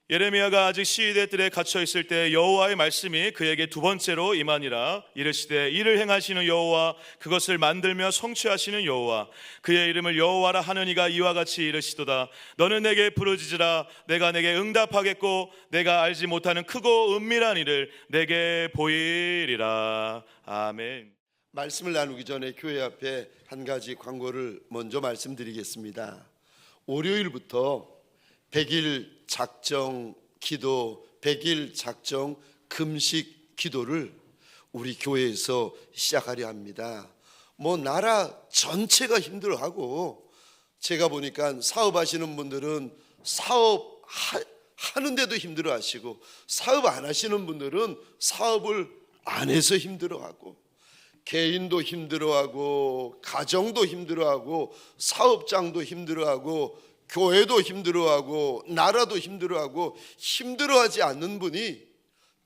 예레미야가 아직 시위대 뜰에 갇혀 있을 때 여호와의 말씀이 그에게 두 번째로 임하니라. 이르시되 이를 행하시는 여호와, 그것을 만들며 성취하시는 여호와, 그의 이름을 여호와라 하느니가 이와 같이 이르시도다. 너는 내게 부르짖으라. 내가 내게 응답하겠고 내가 알지 못하는 크고 은밀한 일을 내게 보이리라. 아멘. 말씀을 나누기 전에 교회 앞에 한 가지 광고를 먼저 말씀드리겠습니다. 월요일부터 100일 작정 기도, 100일 작정 금식 기도를 우리 교회에서 시작하려 합니다. 나라 전체가 힘들어하고, 제가 보니까 사업하시는 분들은 사업하는데도 힘들어하시고, 사업 안 하시는 분들은 사업을 안 해서 힘들어하고, 개인도 힘들어하고, 가정도 힘들어하고, 사업장도 힘들어하고, 교회도 힘들어하고, 나라도 힘들어하고, 힘들어하지 않는 분이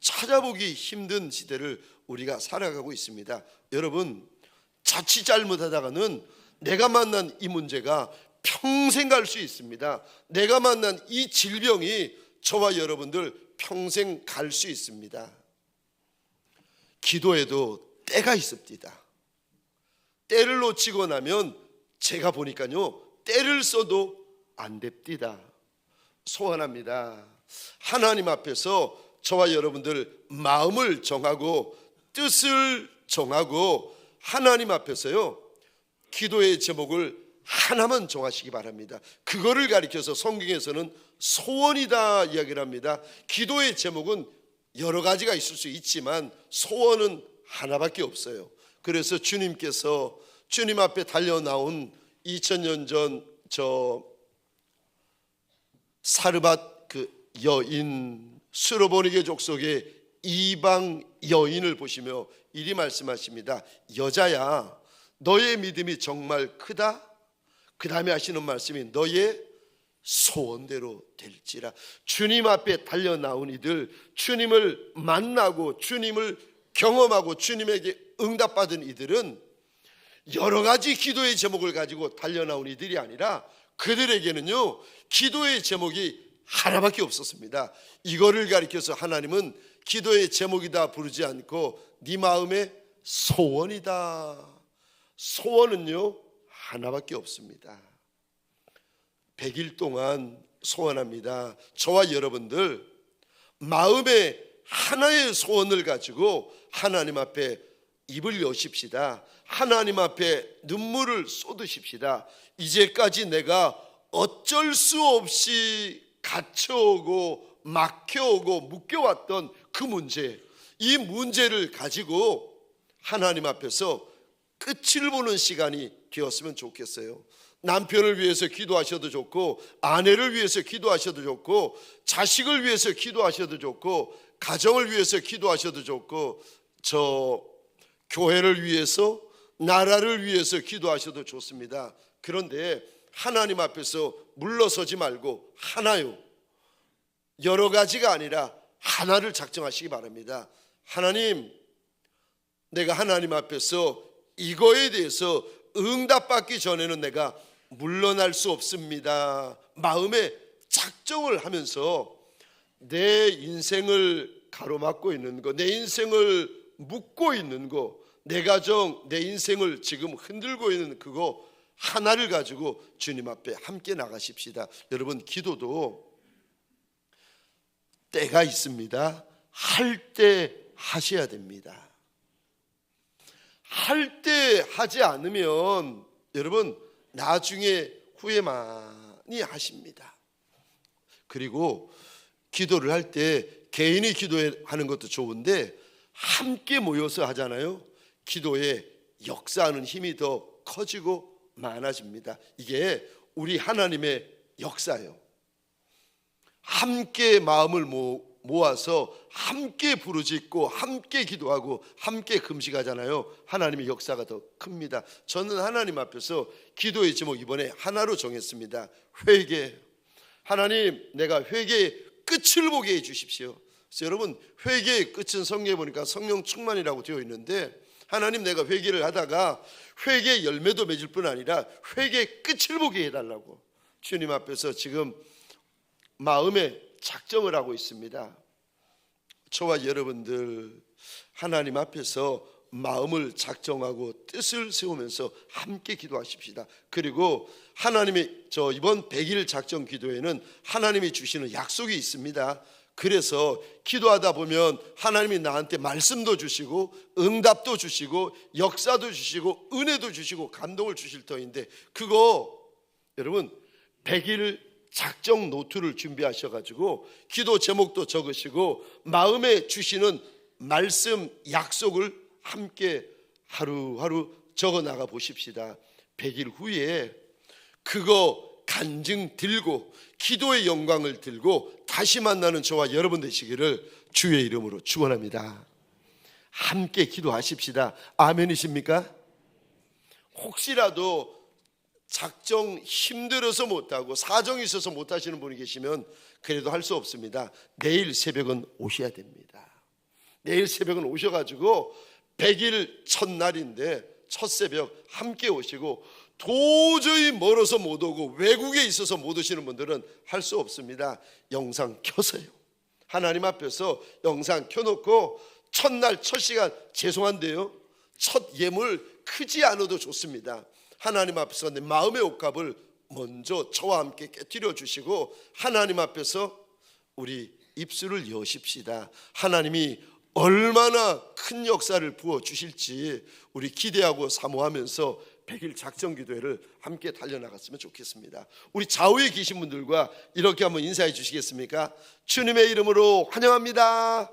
찾아보기 힘든 시대를 우리가 살아가고 있습니다. 여러분, 자칫 잘못하다가는 내가 만난 이 문제가 평생 갈 수 있습니다. 내가 만난 이 질병이 저와 여러분들 평생 갈 수 있습니다. 기도에도 때가 있습니다. 때를 놓치고 나면 제가 보니까요, 때를 써도 안 됩니다. 소원합니다. 하나님 앞에서 저와 여러분들 마음을 정하고 뜻을 정하고 하나님 앞에서요, 기도의 제목을 하나만 정하시기 바랍니다. 그거를 가리켜서 성경에서는 소원이다 이야기를 합니다. 기도의 제목은 여러 가지가 있을 수 있지만 소원은 하나밖에 없어요. 그래서 주님께서 주님 앞에 달려 나온 2000년 전 저 사르밧 그 여인, 수로보니게 족속의 이방 여인을 보시며 이리 말씀하십니다. 여자야, 너의 믿음이 정말 크다. 그 다음에 하시는 말씀이 너의 소원대로 될지라. 주님 앞에 달려 나온 이들, 주님을 만나고 주님을 경험하고 주님에게 응답받은 이들은 여러 가지 기도의 제목을 가지고 달려 나온 이들이 아니라 그들에게는요, 기도의 제목이 하나밖에 없었습니다. 이거를 가리켜서 하나님은 기도의 제목이다 부르지 않고 네 마음의 소원이다. 소원은요, 하나밖에 없습니다. 100일 동안 소원합니다. 저와 여러분들 마음에 하나의 소원을 가지고 하나님 앞에 입을 여십시다. 하나님 앞에 눈물을 쏟으십시다. 이제까지 내가 어쩔 수 없이 갇혀오고 막혀오고 묶여왔던 그 문제, 이 문제를 가지고 하나님 앞에서 끝을 보는 시간이 되었으면 좋겠어요. 남편을 위해서 기도하셔도 좋고, 아내를 위해서 기도하셔도 좋고, 자식을 위해서 기도하셔도 좋고, 가정을 위해서 기도하셔도 좋고, 저 교회를 위해서, 나라를 위해서 기도하셔도 좋습니다. 그런데 하나님 앞에서 물러서지 말고 하나요, 여러 가지가 아니라 하나를 작정하시기 바랍니다. 하나님, 내가 하나님 앞에서 이거에 대해서 응답받기 전에는 내가 물러날 수 없습니다. 마음에 작정을 하면서 내 인생을 가로막고 있는 거, 내 인생을 묶고 있는 거, 내 가정, 내 인생을 지금 흔들고 있는 그거 하나를 가지고 주님 앞에 함께 나가십시다. 여러분, 기도도 때가 있습니다. 할 때 하셔야 됩니다. 할 때 하지 않으면 여러분 나중에 후회 많이 하십니다. 그리고 기도를 할 때 개인이 기도하는 것도 좋은데 함께 모여서 하잖아요. 기도에 역사하는 힘이 더 커지고 많아집니다. 이게 우리 하나님의 역사예요. 함께 마음을 모아서 함께 부르짖고 함께 기도하고 함께 금식하잖아요. 하나님의 역사가 더 큽니다. 저는 하나님 앞에서 기도의 제목 이번에 하나로 정했습니다. 회개. 하나님, 내가 회개의 끝을 보게 해 주십시오. 그래서 여러분, 회개의 끝은 성경에 보니까 성령 충만이라고 되어 있는데, 하나님, 내가 회개를 하다가 회개의 열매도 맺을 뿐 아니라 회개의 끝을 보게 해달라고 주님 앞에서 지금 마음에 작정을 하고 있습니다. 저와 여러분들 하나님 앞에서 마음을 작정하고 뜻을 세우면서 함께 기도하십시다. 그리고 하나님의 이번 100일 작정 기도에는 하나님이 주시는 약속이 있습니다. 그래서 기도하다 보면 하나님이 나한테 말씀도 주시고 응답도 주시고 역사도 주시고 은혜도 주시고 감동을 주실 터인데, 그거 여러분 100일 작정 노트를 준비하셔가지고 기도 제목도 적으시고 마음에 주시는 말씀 약속을 함께 하루하루 적어 나가 보십시다. 100일 후에 그거 간증 들고 기도의 영광을 들고 다시 만나는 저와 여러분 되시기를 주의 이름으로 축원합니다. 함께 기도하십시다. 아멘이십니까? 혹시라도 작정 힘들어서 못하고 사정이 있어서 못하시는 분이 계시면 그래도 할 수 없습니다. 내일 새벽은 오셔야 됩니다. 내일 새벽은 오셔가지고 100일 첫날인데 첫 새벽 함께 오시고, 도저히 멀어서 못 오고 외국에 있어서 못 오시는 분들은 할 수 없습니다. 영상 켜서요, 하나님 앞에서 영상 켜놓고 첫날 첫 시간, 죄송한데요, 첫 예물 크지 않아도 좋습니다. 하나님 앞에서 내 마음의 옥합을 먼저 저와 함께 깨뜨려 주시고 하나님 앞에서 우리 입술을 여십시다. 하나님이 얼마나 큰 역사를 부어 주실지 우리 기대하고 사모하면서 100일 작정 기도회를 함께 달려나갔으면 좋겠습니다. 우리 좌우에 계신 분들과 이렇게 한번 인사해 주시겠습니까? 주님의 이름으로 환영합니다.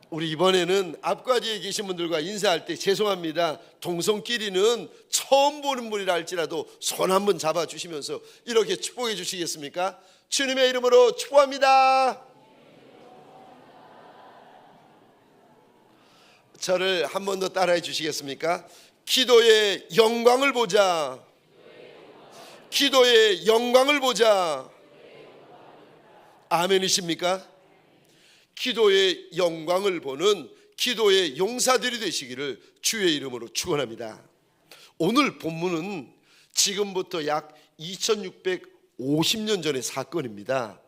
우리 이번에는 앞과뒤에 계신 분들과 인사할 때 죄송합니다, 동성끼리는 처음 보는 분이라 할지라도 손 한번 잡아주시면서 이렇게 축복해 주시겠습니까? 주님의 이름으로 축복합니다. 저를 한 번 더 따라해 주시겠습니까? 기도의 영광을 보자. 기도의 영광을 보자. 아멘이십니까? 기도의 영광을 보는 기도의 용사들이 되시기를 주의 이름으로 축원합니다. 오늘 본문은 지금부터 약 2650년 전의 사건입니다.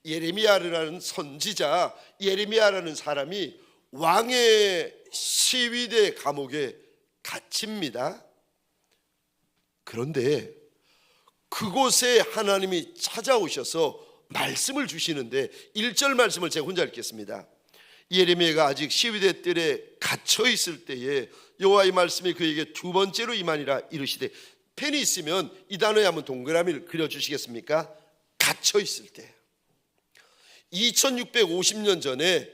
예레미야라는 선지자, 예레미야라는 사람이 왕의 시위대 감옥에 갇힙니다. 그런데 그곳에 하나님이 찾아오셔서 말씀을 주시는데 1절 말씀을 제가 혼자 읽겠습니다. 예레미야가 아직 시위대 뜰에 갇혀 있을 때에 여호와의 말씀이 그에게 두 번째로 임하니라 이르시되, 펜이 있으면 이 단어에 한번 동그라미를 그려주시겠습니까? 갇혀 있을 때 2650년 전에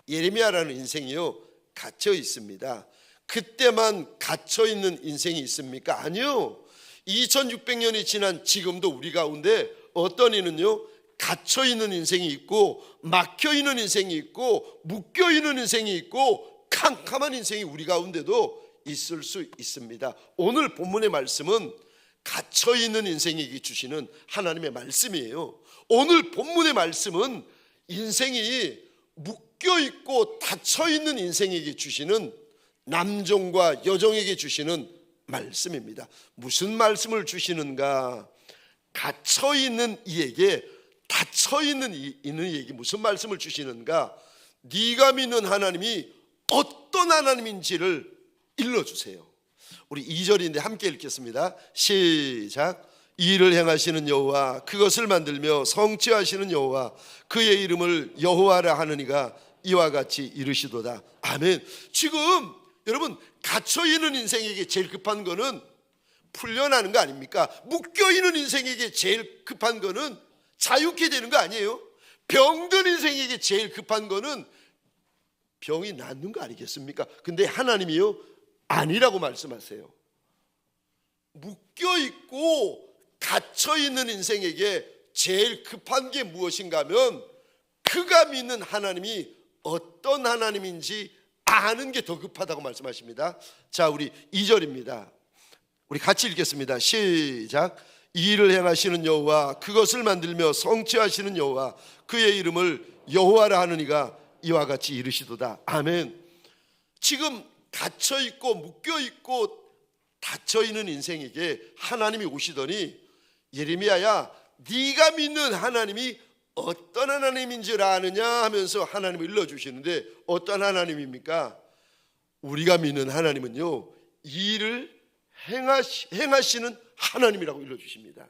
예레미야라는 인생이요 갇혀 있습니다. 그때만 갇혀 있는 인생이 있습니까? 아니요. 2600년이 지난 지금도 우리 가운데 어떤 이는요 갇혀 있는 인생이 있고 막혀 있는 인생이 있고 묶여 있는 인생이 있고 캄캄한 인생이 우리 가운데도 있을 수 있습니다. 오늘 본문의 말씀은 갇혀 있는 인생에게 주시는 하나님의 말씀이에요. 오늘 본문의 말씀은 인생이 묶여 있고 닫혀 있는 인생에게 주시는, 남종과 여종에게 주시는 말씀입니다. 무슨 말씀을 주시는가? 갇혀 있는 이에게, 닫혀 있는 이에게 무슨 말씀을 주시는가? 네가 믿는 하나님이 어떤 하나님인지를 일러주세요. 우리 2절인데 함께 읽겠습니다. 시작. 이를 행하시는 여호와, 그것을 만들며 성취하시는 여호와, 그의 이름을 여호와라 하느니가 이와 같이 이르시도다. 아멘. 지금 여러분 갇혀있는 인생에게 제일 급한 거는 풀려나는 거 아닙니까? 묶여있는 인생에게 제일 급한 거는 자유케 되는 거 아니에요? 병든 인생에게 제일 급한 거는 병이 낫는 거 아니겠습니까? 근데 하나님이요 아니라고 말씀하세요. 묶여있고 갇혀있는 인생에게 제일 급한 게 무엇인가 하면 그가 믿는 하나님이 어떤 하나님인지 아는 게 더 급하다고 말씀하십니다. 자, 우리 2절입니다. 우리 같이 읽겠습니다. 시작. 이 일을 행하시는 여호와, 그것을 만들며 성취하시는 여호와, 그의 이름을 여호와라 하느니가 이와 같이 이르시도다. 아멘. 지금 갇혀있고 묶여있고 닫혀있는 인생에게 하나님이 오시더니 예레미야야, 네가 믿는 하나님이 어떤 하나님인 줄 아느냐 하면서 하나님을 일러주시는데, 어떤 하나님입니까? 우리가 믿는 하나님은요, 이 일을 행하시는 하나님이라고 일러주십니다.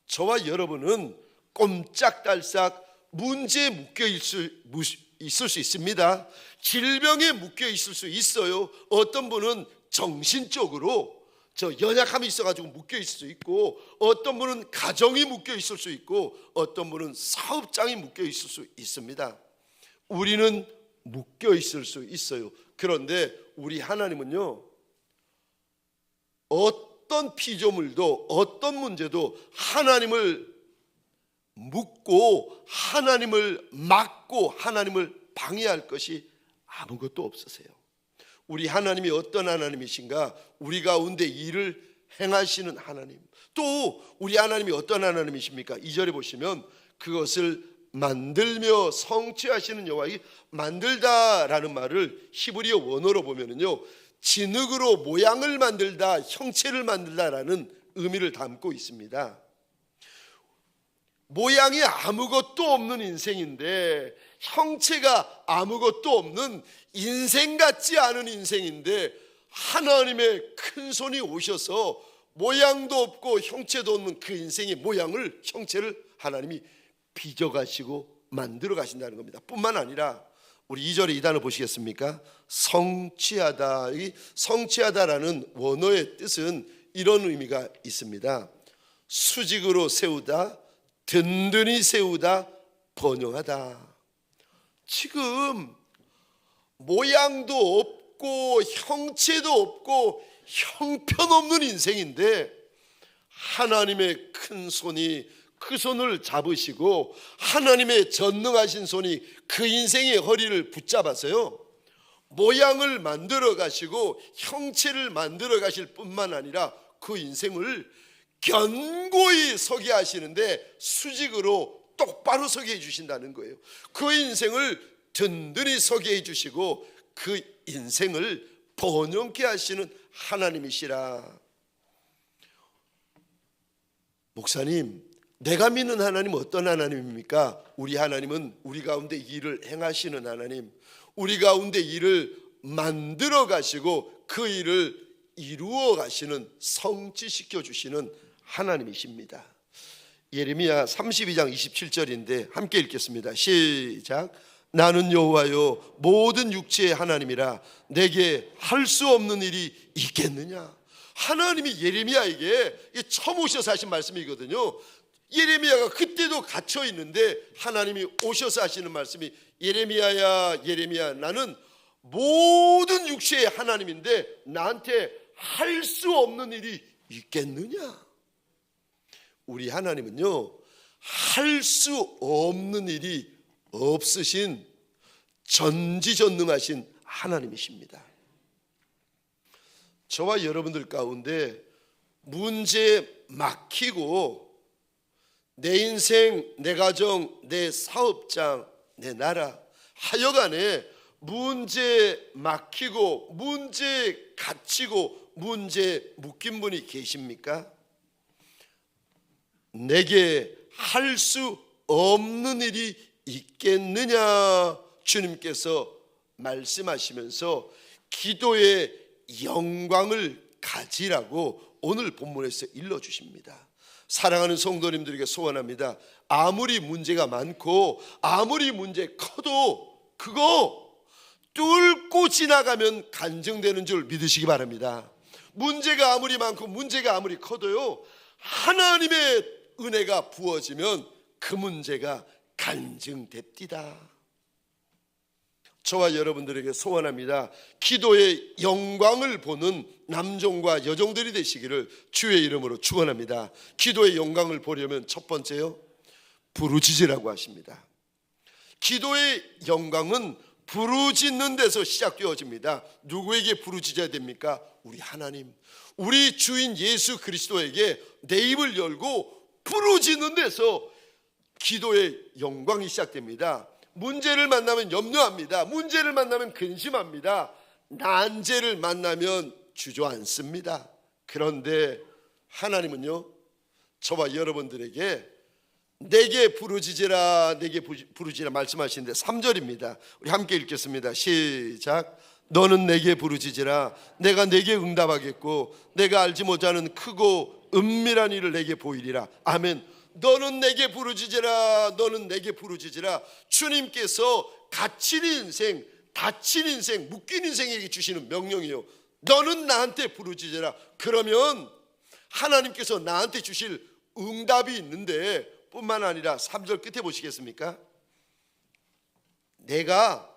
저와 여러분은 꼼짝달싹 문제에 묶여 있을 수 있습니다. 질병에 묶여 있을 수 있어요. 어떤 분은 정신적으로 연약함이 있어가지고 묶여 있을 수 있고, 어떤 분은 가정이 묶여 있을 수 있고, 어떤 분은 사업장이 묶여 있을 수 있습니다. 우리는 묶여 있을 수 있어요. 그런데 우리 하나님은요, 어떤 피조물도 어떤 문제도 하나님을 묶고 하나님을 막고 하나님을 방해할 것이 아무것도 없으세요. 우리 하나님이 어떤 하나님이신가? 우리 가운데 일을 행하시는 하나님. 또 우리 하나님이 어떤 하나님이십니까? 2절에 보시면 그것을 만들며 성취하시는 여호와. 이 만들다라는 말을 히브리어 원어로 보면은요, 진흙으로 모양을 만들다, 형체를 만들다라는 의미를 담고 있습니다. 모양이 아무것도 없는 인생인데, 형체가 아무것도 없는 인생 같지 않은 인생인데, 하나님의 큰 손이 오셔서 모양도 없고 형체도 없는 그 인생의 모양을, 형체를 하나님이 빚어가시고 만들어 가신다는 겁니다. 뿐만 아니라 우리 2절에 이 단어 보시겠습니까? 성취하다. 이 성취하다라는 원어의 뜻은 이런 의미가 있습니다. 수직으로 세우다, 든든히 세우다, 번영하다. 지금 모양도 없고 형체도 없고 형편없는 인생인데, 하나님의 큰 손이 그 손을 잡으시고 하나님의 전능하신 손이 그 인생의 허리를 붙잡아서요, 모양을 만들어 가시고 형체를 만들어 가실 뿐만 아니라 그 인생을 견고히 서게 하시는데, 수직으로 똑바로 서게 해주신다는 거예요. 그 인생을 든든히 서게 해주시고 그 인생을 번영케 하시는 하나님이시라. 목사님, 내가 믿는 하나님은 어떤 하나님입니까? 우리 하나님은 우리 가운데 일을 행하시는 하나님, 우리 가운데 일을 만들어 가시고 그 일을 이루어 가시는, 성취시켜 주시는 하나님이십니다. 예레미야 32장 27절인데 함께 읽겠습니다. 시작. 나는 여호와요 모든 육체의 하나님이라 내게 할 수 없는 일이 있겠느냐. 하나님이 예레미야에게 처음 오셔서 하신 말씀이거든요. 예레미야가 그때도 갇혀 있는데 하나님이 오셔서 하시는 말씀이, 예레미야야 예레미야, 나는 모든 육체의 하나님인데 나한테 할 수 없는 일이 있겠느냐. 우리 하나님은요, 할 수 없는 일이 없으신 전지전능하신 하나님이십니다. 저와 여러분들 가운데 문제에 막히고 내 인생, 내 가정, 내 사업장, 내 나라, 하여간에 문제에 막히고 문제에 갇히고 문제에 묶인 분이 계십니까? 내게 할 수 없는 일이 있겠느냐, 주님께서 말씀하시면서 기도의 영광을 가지라고 오늘 본문에서 일러주십니다. 사랑하는 성도님들에게 소원합니다. 아무리 문제가 많고 아무리 문제 커도 그거 뚫고 지나가면 간증되는 줄 믿으시기 바랍니다. 문제가 아무리 많고 문제가 아무리 커도요, 하나님의 은혜가 부어지면 그 문제가 간증됩디다. 저와 여러분들에게 소원합니다. 기도의 영광을 보는 남종과 여종들이 되시기를 주의 이름으로 축원합니다. 기도의 영광을 보려면 첫 번째요, 부르짖으라고 하십니다. 기도의 영광은 부르짖는 데서 시작되어집니다. 누구에게 부르짖어야 됩니까? 우리 하나님, 우리 주인 예수 그리스도에게 내 입을 열고 부르짖는 데서 기도의 영광이 시작됩니다. 문제를 만나면 염려합니다. 문제를 만나면 근심합니다. 난제를 만나면 주저앉습니다. 그런데 하나님은요, 저와 여러분들에게 내게 부르짖으라 내게 부르짖으라 말씀하시는데 3절입니다. 우리 함께 읽겠습니다. 시작. 너는 내게 부르짖으라 내가 내게 응답하겠고 내가 알지 못하는 크고 은밀한 일을 내게 보이리라. 아멘. 너는 내게 부르짖으라 너는 내게 부르짖으라. 주님께서 갇힌 인생, 닫힌 인생, 묶인 인생에게 주시는 명령이요. 너는 나한테 부르짖으라. 그러면 하나님께서 나한테 주실 응답이 있는데 뿐만 아니라 3절 끝에 보시겠습니까? 내가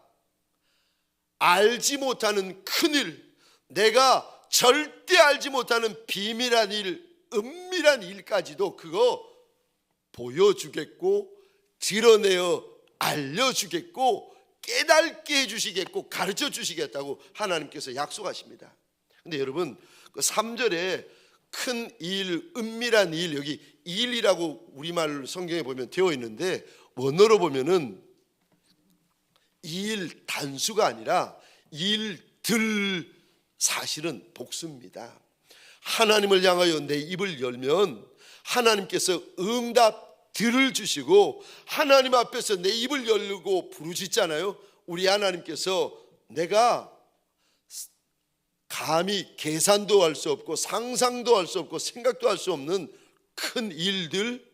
알지 못하는 큰일, 내가 절대 알지 못하는 비밀한 일, 은밀한 일까지도 그거 보여주겠고 드러내어 알려주겠고 깨닫게 해주시겠고 가르쳐 주시겠다고 하나님께서 약속하십니다. 근데 여러분 그 3절에 큰 일, 은밀한 일, 여기 일이라고 우리말 성경에 보면 되어 있는데 원어로 보면은 일 단수가 아니라 일들, 사실은 복수입니다. 하나님을 향하여 내 입을 열면 하나님께서 응답들을 주시고 하나님 앞에서 내 입을 열고 부르짖잖아요. 우리 하나님께서 내가 감히 계산도 할 수 없고 상상도 할 수 없고 생각도 할 수 없는 큰 일들,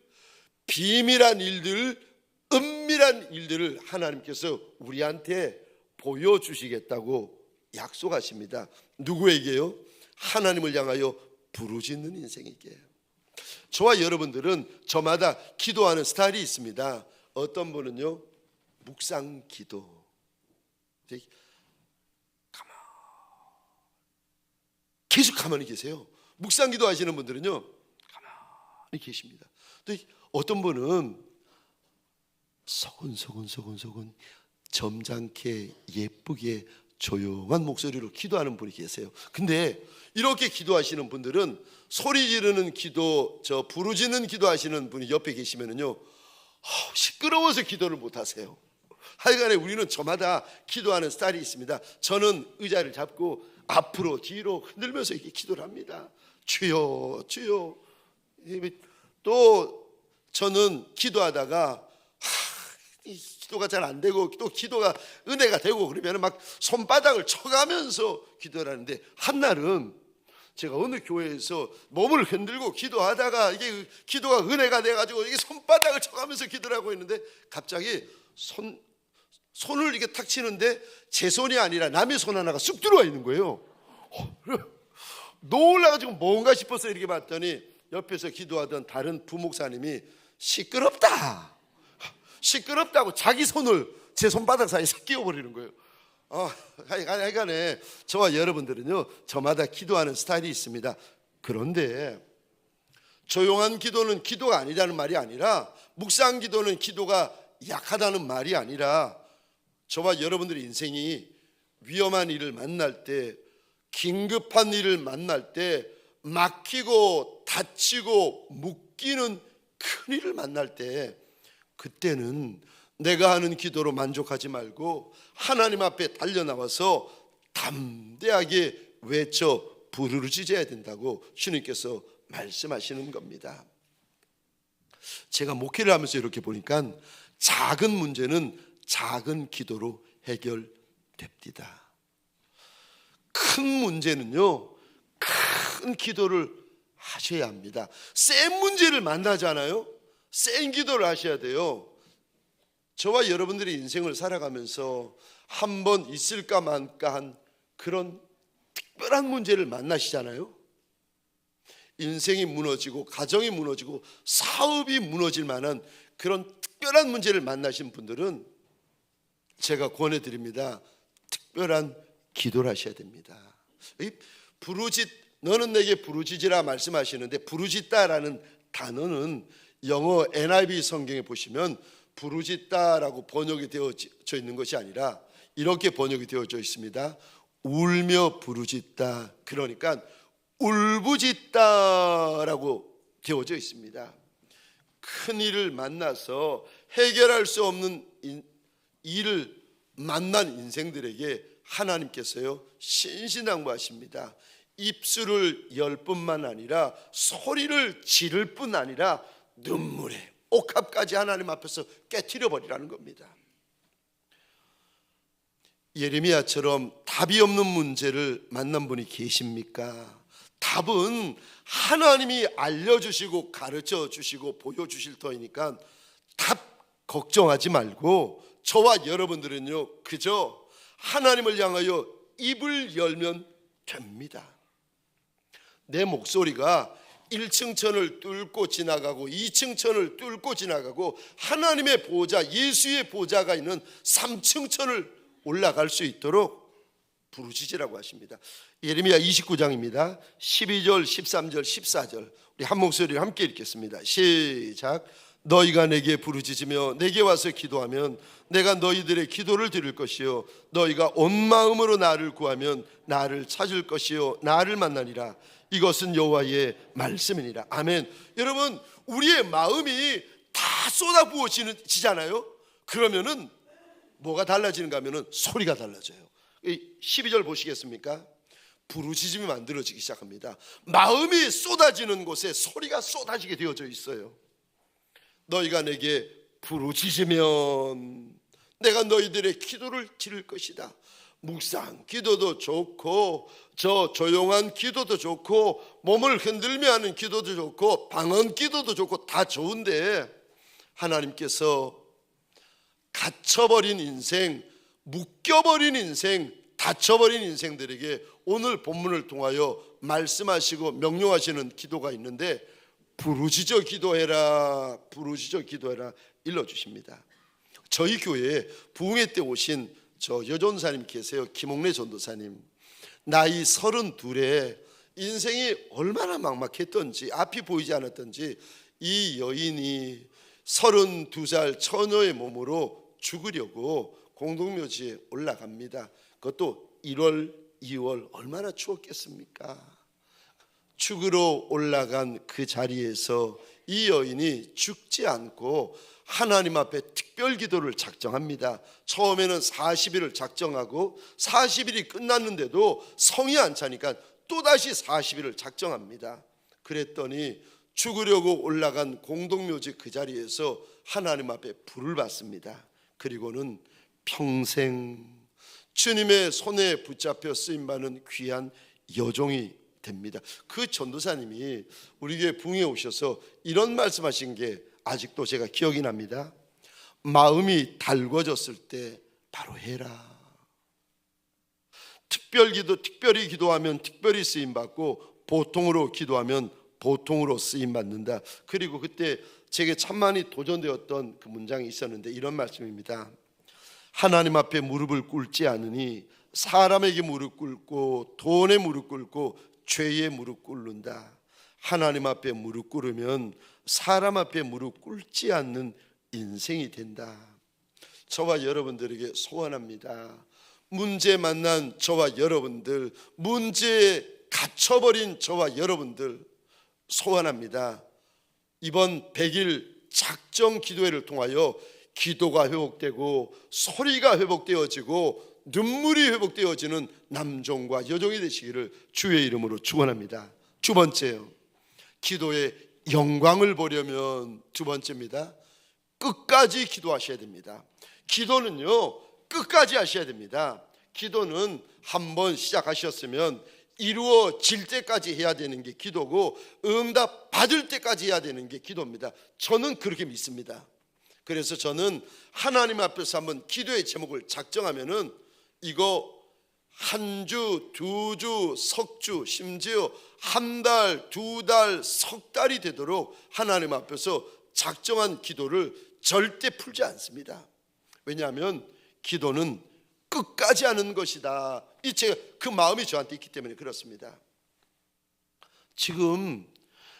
비밀한 일들, 은밀한 일들을 하나님께서 우리한테 보여주시겠다고 약속하십니다. 누구에게요? 하나님을 향하여 부르짖는 인생에게. 저와 여러분들은 저마다 기도하는 스타일이 있습니다. 어떤 분은요 묵상 기도, 계속 가만히 계세요. 묵상 기도 하시는 분들은요 가만히 계십니다. 또 어떤 분은 서근서근 점잖게 예쁘게 조용한 목소리로 기도하는 분이 계세요. 근데 이렇게 기도하시는 분들은 소리 지르는 기도, 부르짖는 기도하시는 분이 옆에 계시면은요 시끄러워서 기도를 못 하세요. 하여간에 우리는 저마다 기도하는 스타일이 있습니다. 저는 의자를 잡고 앞으로 뒤로 흔들면서 이렇게 기도를 합니다. 주여 주여. 또 저는 기도하다가 기도가 잘 안 되고 또 기도가 은혜가 되고 그러면 막 손바닥을 쳐가면서 기도를 하는데 한날은 제가 어느 교회에서 몸을 흔들고 기도하다가 이게 기도가 은혜가 돼가지고 이게 손바닥을 쳐가면서 기도를 하고 있는데 갑자기 손을 이렇게 탁 치는데 제 손이 아니라 남의 손 하나가 쑥 들어와 있는 거예요. 놀라가지고 뭔가 싶어서 이렇게 봤더니 옆에서 기도하던 다른 부목사님이 시끄럽다고 자기 손을 제 손바닥 사이에 끼워버리는 거예요. 하여간에 저와 여러분들은요 저마다 기도하는 스타일이 있습니다. 그런데 조용한 기도는 기도가 아니라는 말이 아니라, 묵상 기도는 기도가 약하다는 말이 아니라, 저와 여러분들의 인생이 위험한 일을 만날 때, 긴급한 일을 만날 때, 막히고 다치고 묶이는 큰 일을 만날 때, 그때는 내가 하는 기도로 만족하지 말고 하나님 앞에 달려나와서 담대하게 외쳐 부르짖어야 된다고 주님께서 말씀하시는 겁니다. 제가 목회를 하면서 이렇게 보니까 작은 문제는 작은 기도로 해결됩니다. 큰 문제는요 큰 기도를 하셔야 합니다. 센 문제를 만나잖아요. 센 기도를 하셔야 돼요. 저와 여러분들의 인생을 살아가면서 한 번 있을까 말까 한 그런 특별한 문제를 만나시잖아요. 인생이 무너지고 가정이 무너지고 사업이 무너질 만한 그런 특별한 문제를 만나신 분들은 제가 권해드립니다. 특별한 기도를 하셔야 됩니다. 너는 내게 부르짖으라 말씀하시는데, 부르짖다라는 단어는 영어 NIV 성경에 보시면 부르짖다라고 번역이 되어져 있는 것이 아니라 이렇게 번역이 되어져 있습니다. 울며 부르짖다, 그러니까 울부짖다라고 되어져 있습니다. 큰 일을 만나서 해결할 수 없는 일을 만난 인생들에게 하나님께서요 신신당부하십니다. 입술을 열 뿐만 아니라 소리를 지를 뿐 아니라 눈물에 옥합까지 하나님 앞에서 깨트려 버리라는 겁니다. 예레미야처럼 답이 없는 문제를 만난 분이 계십니까? 답은 하나님이 알려주시고 가르쳐 주시고 보여주실 터이니까 답 걱정하지 말고 저와 여러분들은요 그저 하나님을 향하여 입을 열면 됩니다. 내 목소리가 1층 천을 뚫고 지나가고 2층 천을 뚫고 지나가고 하나님의 보좌, 예수의 보좌가 있는 3층 천을 올라갈 수 있도록 부르짖으라고 하십니다. 예레미야 29장입니다. 12절, 13절, 14절 우리 한 목소리로 함께 읽겠습니다. 시작. 너희가 내게 부르짖으며 내게 와서 기도하면 내가 너희들의 기도를 들을 것이요 너희가 온 마음으로 나를 구하면 나를 찾을 것이요 나를 만나리라. 이것은 여호와의 말씀이니라. 아멘. 여러분 우리의 마음이 다 쏟아부어지잖아요. 그러면은 뭐가 달라지는가 하면은 소리가 달라져요. 12절 보시겠습니까? 부르짖음이 만들어지기 시작합니다. 마음이 쏟아지는 곳에 소리가 쏟아지게 되어져 있어요. 너희가 내게 부르짖으면 내가 너희들의 기도를 들을 것이다. 묵상 기도도 좋고 저 조용한 기도도 좋고 몸을 흔들며 하는 기도도 좋고 방언 기도도 좋고 다 좋은데 하나님께서 갇혀버린 인생, 묶여버린 인생, 닫혀버린 인생들에게 오늘 본문을 통하여 말씀하시고 명령하시는 기도가 있는데 부르짖어 기도해라, 부르짖어 기도해라 일러주십니다. 저희 교회에 부흥회 때 오신 저 여전사님 계세요. 김홍래 전도사님. 나이 32에 인생이 얼마나 막막했던지 앞이 보이지 않았던지 이 여인이 32살 처녀의 몸으로 죽으려고 공동묘지에 올라갑니다. 그것도 1월, 2월 얼마나 추웠겠습니까? 죽으러 올라간 그 자리에서 이 여인이 죽지 않고 하나님 앞에 특별 기도를 작정합니다. 처음에는 40일을 작정하고 40일이 끝났는데도 성이 안 차니까 또다시 40일을 작정합니다. 그랬더니 죽으려고 올라간 공동묘지 그 자리에서 하나님 앞에 불을 받습니다. 그리고는 평생 주님의 손에 붙잡혀 쓰임받는 귀한 여종이 됩니다. 그 전도사님이 우리 교회 부흥에 오셔서 이런 말씀하신 게 아직도 제가 기억이 납니다. 마음이 달궈졌을 때 바로 해라. 특별기도 특별히 기도하면 특별히 쓰임받고 보통으로 기도하면 보통으로 쓰임받는다. 그리고 그때 제게 참 많이 도전되었던 그 문장이 있었는데 이런 말씀입니다. 하나님 앞에 무릎을 꿇지 않으니 사람에게 무릎 꿇고 돈에 무릎 꿇고 죄에 무릎 꿇는다. 하나님 앞에 무릎 꿇으면 사람 앞에 무릎 꿇지 않는 인생이 된다. 저와 여러분들에게 소원합니다. 문제 만난 저와 여러분들, 문제에 갇혀버린 저와 여러분들 소원합니다. 이번 100일 작정 기도회를 통하여 기도가 회복되고 소리가 회복되어지고 눈물이 회복되어지는 남종과 여종이 되시기를 주의 이름으로 축원합니다. 두 번째요, 기도의 영광을 보려면 두 번째입니다. 끝까지 기도하셔야 됩니다. 기도는요 끝까지 하셔야 됩니다. 기도는 한번 시작하셨으면 이루어질 때까지 해야 되는 게 기도고 응답 받을 때까지 해야 되는 게 기도입니다. 저는 그렇게 믿습니다. 그래서 저는 하나님 앞에서 한번 기도의 제목을 작정하면은 이거 한 주, 두 주, 석 주, 심지어 한 달, 두 달, 석 달이 되도록 하나님 앞에서 작정한 기도를 절대 풀지 않습니다. 왜냐하면 기도는 끝까지 하는 것이다. 그 마음이 저한테 있기 때문에 그렇습니다. 지금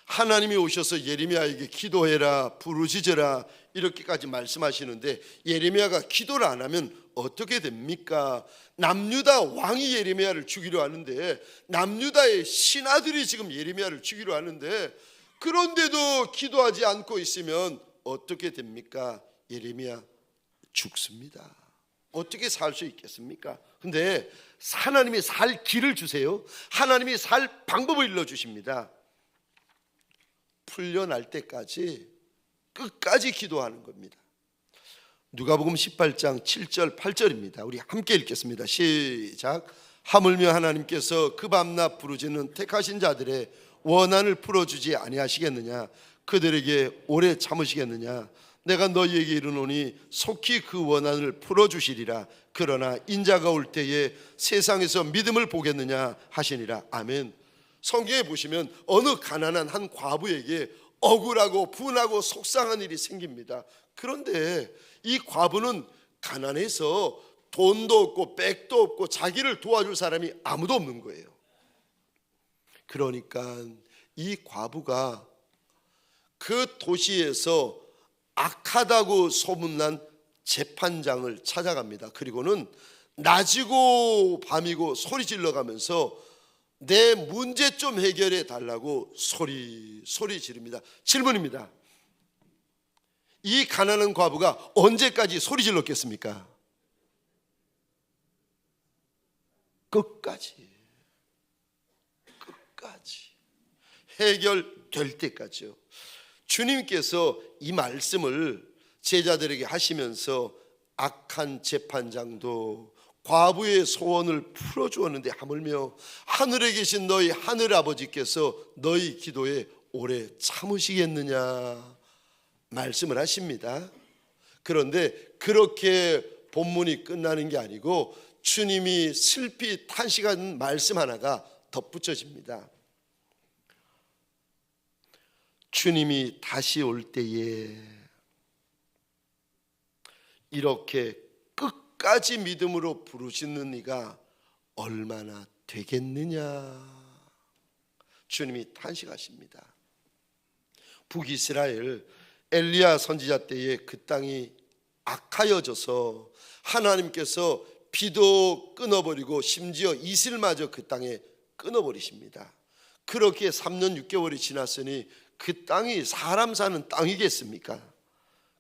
하나님이 오셔서 예레미야에게 기도해라, 부르짖어라 이렇게까지 말씀하시는데 예레미야가 기도를 안 하면 어떻게 됩니까? 남유다 왕이 예레미야를 죽이려 하는데 남유다의 신하들이 지금 예레미야를 죽이려 하는데 그런데도 기도하지 않고 있으면 어떻게 됩니까? 예레미야 죽습니다. 어떻게 살 수 있겠습니까? 근데 하나님이 살 길을 주세요. 하나님이 살 방법을 일러주십니다. 풀려날 때까지 끝까지 기도하는 겁니다. 누가복음 18장 7절 8절입니다. 우리 함께 읽겠습니다. 시작. 하물며 하나님께서 그 밤낮 부르짖는 택하신 자들의 원한을 풀어주지 아니하시겠느냐? 그들에게 오래 참으시겠느냐? 내가 너희에게 이르노니 속히 그 원한을 풀어주시리라. 그러나 인자가 올 때에 세상에서 믿음을 보겠느냐 하시니라. 아멘. 성경에 보시면 어느 가난한 한 과부에게 억울하고 분하고 속상한 일이 생깁니다. 그런데 이 과부는 가난해서 돈도 없고 백도 없고 자기를 도와줄 사람이 아무도 없는 거예요. 그러니까 이 과부가 그 도시에서 악하다고 소문난 재판장을 찾아갑니다. 그리고는 낮이고 밤이고 소리 질러가면서 내 문제 좀 해결해 달라고 소리 지릅니다. 질문입니다. 이 가난한 과부가 언제까지 소리 질렀겠습니까? 끝까지 해결될 때까지요. 주님께서 이 말씀을 제자들에게 하시면서 악한 재판장도 과부의 소원을 풀어주었는데 하물며 하늘에 계신 너희 하늘 아버지께서 너희 기도에 오래 참으시겠느냐 말씀을 하십니다. 그런데 그렇게 본문이 끝나는 게 아니고 주님이 슬피 탄식하는 말씀 하나가 덧붙여집니다. 주님이 다시 올 때에 이렇게 끝까지 믿음으로 부르시는 이가 얼마나 되겠느냐 주님이 탄식하십니다. 북이스라엘 엘리야 선지자 때에 그 땅이 악하여져서 하나님께서 비도 끊어버리고 심지어 이슬마저 그 땅에 끊어버리십니다. 그렇게 3년 6개월이 지났으니 그 땅이 사람 사는 땅이겠습니까?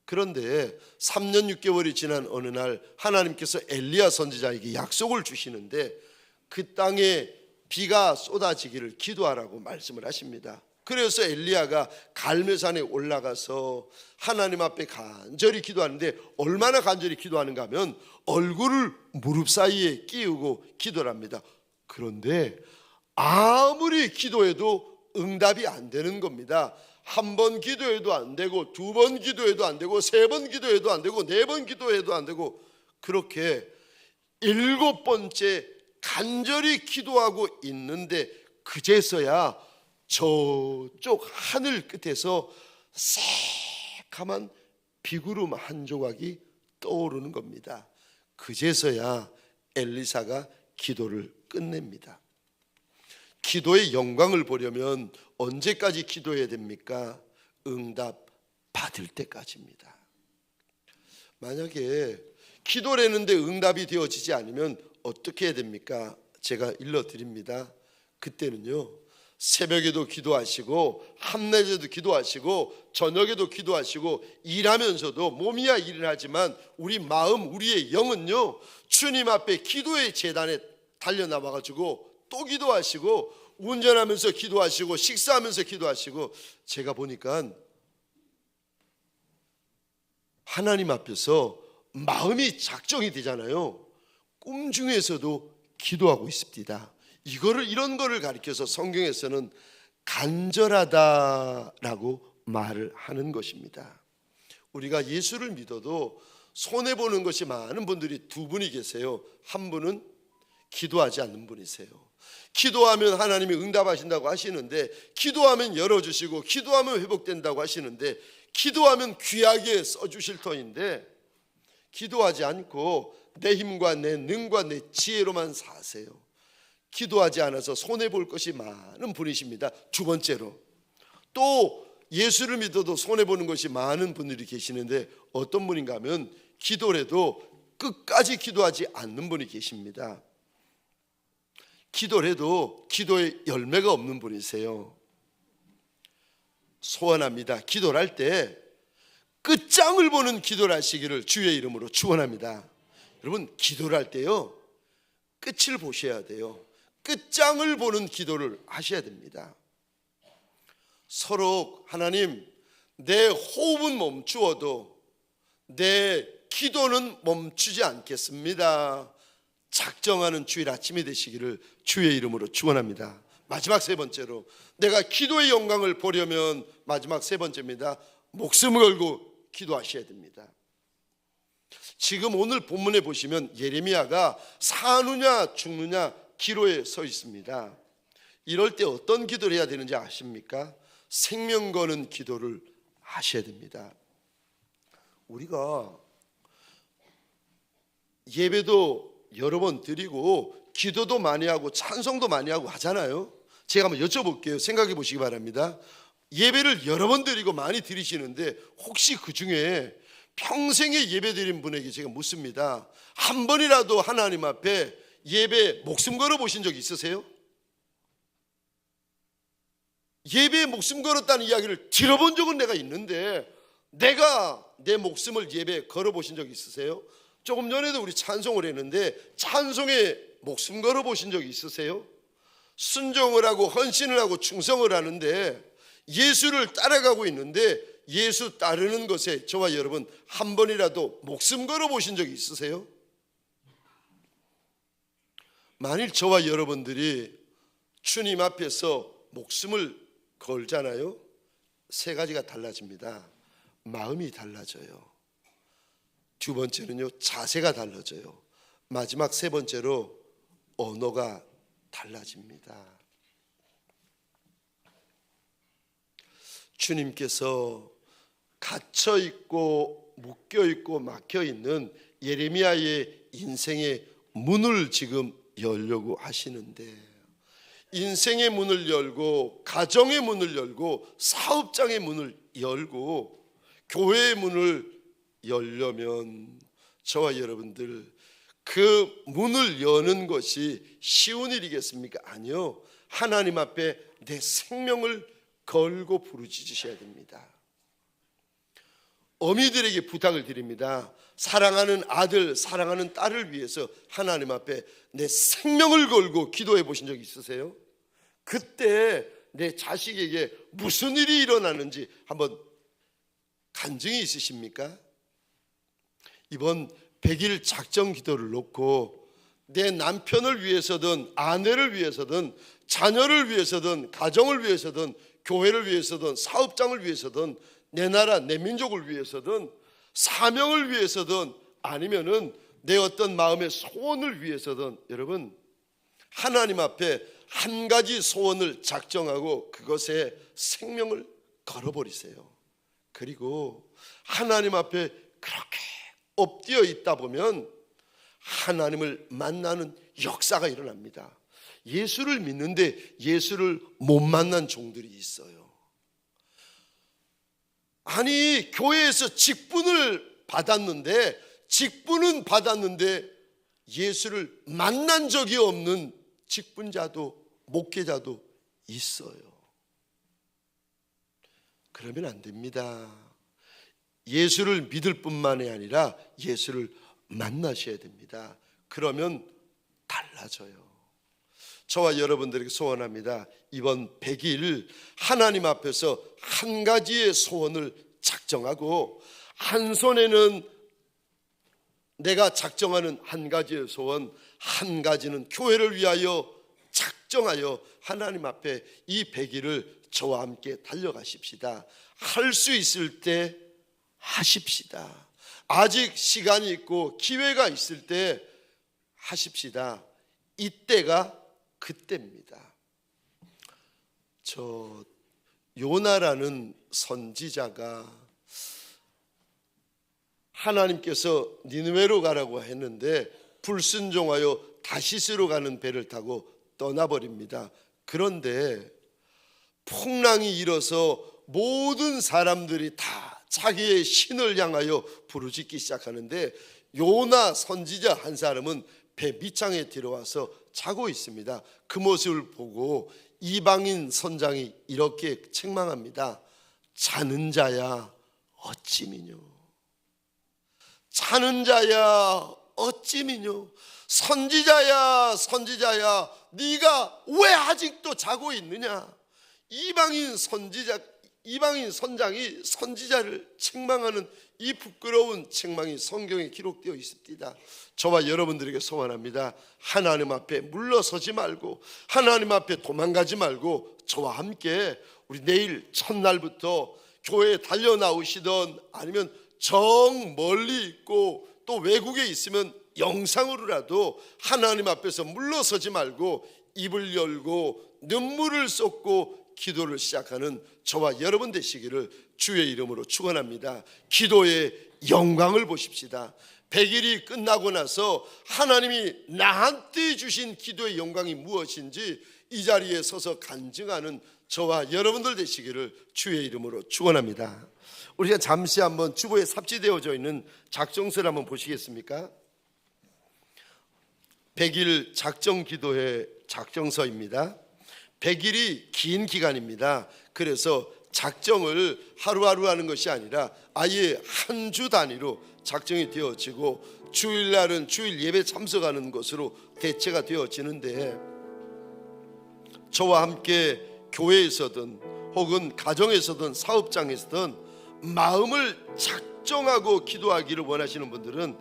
그런데 3년 6개월이 지난 어느 날 하나님께서 엘리야 선지자에게 약속을 주시는데 그 땅에 비가 쏟아지기를 기도하라고 말씀을 하십니다. 그래서 엘리야가 갈멜산에 올라가서 하나님 앞에 간절히 기도하는데 얼마나 간절히 기도하는가 하면 얼굴을 무릎 사이에 끼우고 기도를 합니다. 그런데 아무리 기도해도 응답이 안 되는 겁니다. 한 번 기도해도 안 되고 두 번 기도해도 안 되고 세 번 기도해도 안 되고 네 번 기도해도 안 되고 그렇게 7번째 간절히 기도하고 있는데 그제서야 저쪽 하늘 끝에서 새카만 비구름 한 조각이 떠오르는 겁니다. 그제서야 엘리사가 기도를 끝냅니다. 기도의 영광을 보려면 언제까지 기도해야 됩니까? 응답 받을 때까지입니다. 만약에 기도를 했는데 응답이 되어지지 않으면 어떻게 해야 됩니까? 제가 일러드립니다. 그때는요 새벽에도 기도하시고 함낮에도 기도하시고 저녁에도 기도하시고 일하면서도 몸이야 일을 하지만 우리 마음 우리의 영은요 주님 앞에 기도의 제단에 달려나와가지고 또 기도하시고 운전하면서 기도하시고 식사하면서 기도하시고 제가 보니까 하나님 앞에서 마음이 작정이 되잖아요. 꿈 중에서도 기도하고 있습니다. 이런 거를 가리켜서 성경에서는 간절하다라고 말을 하는 것입니다. 우리가 예수를 믿어도 손해보는 것이 많은 분들이 두 분이 계세요. 한 분은 기도하지 않는 분이세요. 기도하면 하나님이 응답하신다고 하시는데 기도하면 열어주시고 기도하면 회복된다고 하시는데 기도하면 귀하게 써주실 터인데 기도하지 않고 내 힘과 내 능과 내 지혜로만 사세요. 기도하지 않아서 손해볼 것이 많은 분이십니다. 두 번째로 또 예수를 믿어도 손해보는 것이 많은 분들이 계시는데 어떤 분인가 하면 기도를 해도 끝까지 기도하지 않는 분이 계십니다. 기도를 해도 기도에 열매가 없는 분이세요. 소원합니다. 기도를 할 때 끝장을 보는 기도를 하시기를 주의 이름으로 축원합니다. 여러분 기도를 할 때요 끝을 보셔야 돼요. 끝장을 보는 기도를 하셔야 됩니다. 서로 하나님, 내 호흡은 멈추어도 내 기도는 멈추지 않겠습니다. 작정하는 주일 아침이 되시기를 주의 이름으로 축원합니다. 마지막 세 번째로, 내가 기도의 영광을 보려면 마지막 세 번째입니다. 목숨을 걸고 기도하셔야 됩니다. 지금 오늘 본문에 보시면 예레미야가 사느냐 죽느냐 기로에 서 있습니다. 이럴 때 어떤 기도를 해야 되는지 아십니까? 생명 거는 기도를 하셔야 됩니다. 우리가 예배도 여러 번 드리고 기도도 많이 하고 찬송도 많이 하고 하잖아요. 제가 한번 여쭤볼게요. 생각해 보시기 바랍니다. 예배를 여러 번 드리고 많이 드리시는데 혹시 그 중에 평생에 예배 드린 분에게 제가 묻습니다. 한 번이라도 하나님 앞에 예배 목숨 걸어 보신 적 있으세요? 예배에 목숨 걸었다는 이야기를 들어본 적은 내가 있는데 내가 내 목숨을 예배에 걸어 보신 적 있으세요? 조금 전에도 우리 찬송을 했는데 찬송에 목숨 걸어 보신 적 있으세요? 순종을 하고 헌신을 하고 충성을 하는데 예수를 따라가고 있는데 예수 따르는 것에 저와 여러분 한 번이라도 목숨 걸어 보신 적이 있으세요? 만일 저와 여러분들이 주님 앞에서 목숨을 걸잖아요. 세 가지가 달라집니다. 마음이 달라져요. 두 번째는요, 자세가 달라져요. 마지막 세 번째로 언어가 달라집니다. 주님께서 갇혀 있고 묶여 있고 막혀 있는 예레미야의 인생의 문을 지금 열려고 하시는데, 인생의 문을 열고 가정의 문을 열고 사업장의 문을 열고 교회의 문을 열려면 저와 여러분들 그 문을 여는 것이 쉬운 일이겠습니까? 아니요. 하나님 앞에 내 생명을 걸고 부르짖으셔야 됩니다. 어미들에게 부탁을 드립니다. 사랑하는 아들, 사랑하는 딸을 위해서 하나님 앞에 내 생명을 걸고 기도해 보신 적 있으세요? 그때 내 자식에게 무슨 일이 일어나는지 한번 간증이 있으십니까? 이번 100일 작정 기도를 놓고 내 남편을 위해서든 아내를 위해서든 자녀를 위해서든 가정을 위해서든 교회를 위해서든 사업장을 위해서든 내 나라 내 민족을 위해서든 사명을 위해서든 아니면은 내 어떤 마음의 소원을 위해서든 여러분 하나님 앞에 한 가지 소원을 작정하고 그것에 생명을 걸어버리세요. 그리고 하나님 앞에 그렇게 엎드려 있다 보면 하나님을 만나는 역사가 일어납니다. 예수를 믿는데 예수를 못 만난 종들이 있어요. 아니 교회에서 직분을 받았는데 예수를 만난 적이 없는 직분자도 목회자도 있어요. 그러면 안 됩니다. 예수를 믿을 뿐만이 아니라 예수를 만나셔야 됩니다. 그러면 달라져요. 저와 여러분들에게 소원합니다. 이번 100일 하나님 앞에서 한 가지의 소원을 작정하고 한 손에는 내가 작정하는 한 가지의 소원, 한 가지는 교회를 위하여 작정하여 하나님 앞에 이 100일을 저와 함께 달려가십시다. 할 수 있을 때 하십시다. 아직 시간이 있고 기회가 있을 때 하십시다. 이때가 그때입니다. 저 요나라는 선지자가 하나님께서 니느웨로 가라고 했는데 불순종하여 다시스로 가는 배를 타고 떠나버립니다. 그런데 풍랑이 일어서 모든 사람들이 다 자기의 신을 향하여 부르짖기 시작하는데 요나 선지자 한 사람은 배 밑창에 들어와서 자고 있습니다. 그 모습을 보고 이방인 선장이 이렇게 책망합니다. 자는 자야 어찌 미뇨. 자는 자야 어찌미뇨. 선지자야 선지자야, 네가 왜 아직도 자고 있느냐. 이방인 선장이 선지자를 책망하는 이 부끄러운 책망이 성경에 기록되어 있습니다. 저와 여러분들에게 소원합니다. 하나님 앞에 물러서지 말고, 하나님 앞에 도망가지 말고, 저와 함께 우리 내일 첫날부터 교회에 달려나오시던, 아니면 정 멀리 있고 또 외국에 있으면 영상으로라도 하나님 앞에서 물러서지 말고 입을 열고 눈물을 쏟고 기도를 시작하는 저와 여러분 되시기를 주의 이름으로 축원합니다. 기도의 영광을 보십시다. 100일이 끝나고 나서 하나님이 나한테 주신 기도의 영광이 무엇인지 이 자리에 서서 간증하는 저와 여러분들 되시기를 주의 이름으로 축원합니다. 우리가 잠시 한번 주보에 삽지되어져 있는 작정서를 한번 보시겠습니까? 100일 작정 기도의 작정서입니다. 100일이 긴 기간입니다. 그래서 작정을 하루하루 하는 것이 아니라 아예 한 주 단위로 작정이 되어지고, 주일날은 주일 예배 참석하는 것으로 대체가 되어지는데, 저와 함께 교회에서든 혹은 가정에서든 사업장에서든 마음을 작정하고 기도하기를 원하시는 분들은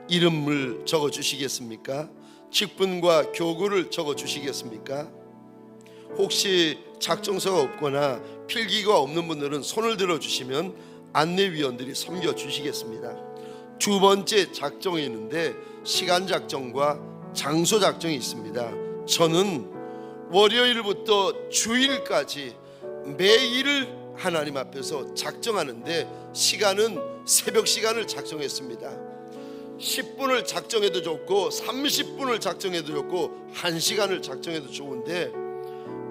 이름을 적어 주시겠습니까? 직분과 교구를 적어 주시겠습니까? 혹시 작정서가 없거나 필기가 없는 분들은 손을 들어 주시면 안내위원들이 섬겨 주시겠습니다. 두 번째 작정이 있는데 시간 작정과 장소 작정이 있습니다. 저는 월요일부터 주일까지 매일 하나님 앞에서 작정하는데, 시간은 새벽 시간을 작정했습니다. 10분을 작정해도 좋고 30분을 작정해도 좋고 1시간을 작정해도 좋은데,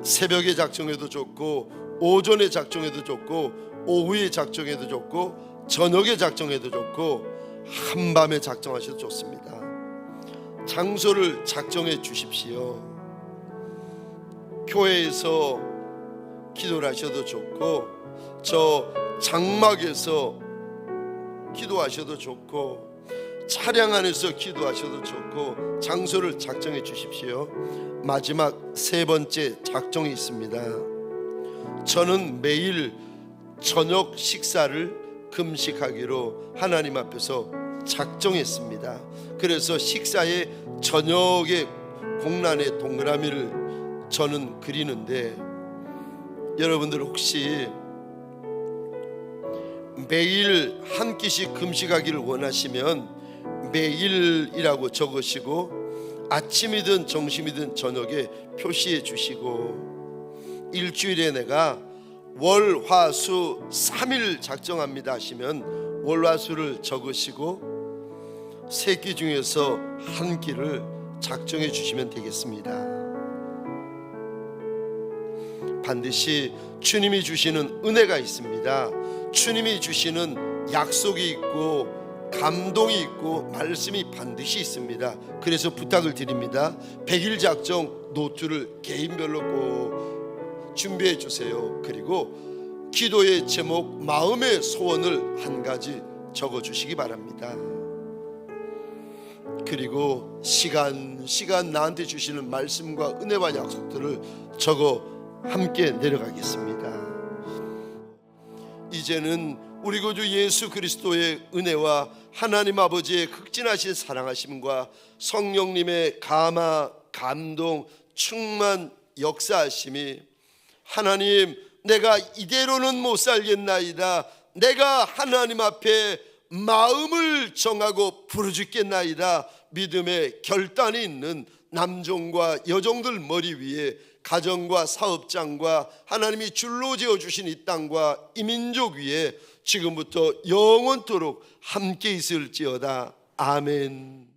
새벽에 작정해도 좋고 오전에 작정해도 좋고 오후에 작정해도 좋고 저녁에 작정해도 좋고 한밤에 작정하셔도 좋습니다. 장소를 작정해 주십시오. 교회에서 기도를 하셔도 좋고, 저 장막에서 기도하셔도 좋고, 차량 안에서 기도하셔도 좋고, 장소를 작정해 주십시오. 마지막 세 번째 작정이 있습니다. 저는 매일 저녁 식사를 금식하기로 하나님 앞에서 작정했습니다. 그래서 식사에 저녁에 공란의 동그라미를 저는 그리는데, 여러분들 혹시 매일 한 끼씩 금식하기를 원하시면 매일이라고 적으시고, 아침이든 점심이든 저녁에 표시해 주시고, 일주일에 내가 월, 화, 수 3일 작정합니다 하시면 월화수를 적으시고, 세 끼 중에서 한 끼를 작정해 주시면 되겠습니다. 반드시 주님이 주시는 은혜가 있습니다. 주님이 주시는 약속이 있고 감동이 있고 말씀이 반드시 있습니다. 그래서 부탁을 드립니다. 100일 작정 노트를 개인별로 꼭 준비해 주세요. 그리고 기도의 제목, 마음의 소원을 한 가지 적어 주시기 바랍니다. 그리고 시간 나한테 주시는 말씀과 은혜와 약속들을 적어 함께 내려가겠습니다. 이제는 우리 구주 예수 그리스도의 은혜와 하나님 아버지의 극진하신 사랑하심과 성령님의 감화, 감동, 충만 역사하심이, 하나님 내가 이대로는 못 살겠나이다, 내가 하나님 앞에 마음을 정하고 부르짖겠나이다, 믿음의 결단이 있는 남종과 여종들 머리 위에 가정과 사업장과 하나님이 줄로 지어주신 이 땅과 이 민족 위에 지금부터 영원토록 함께 있을지어다. 아멘.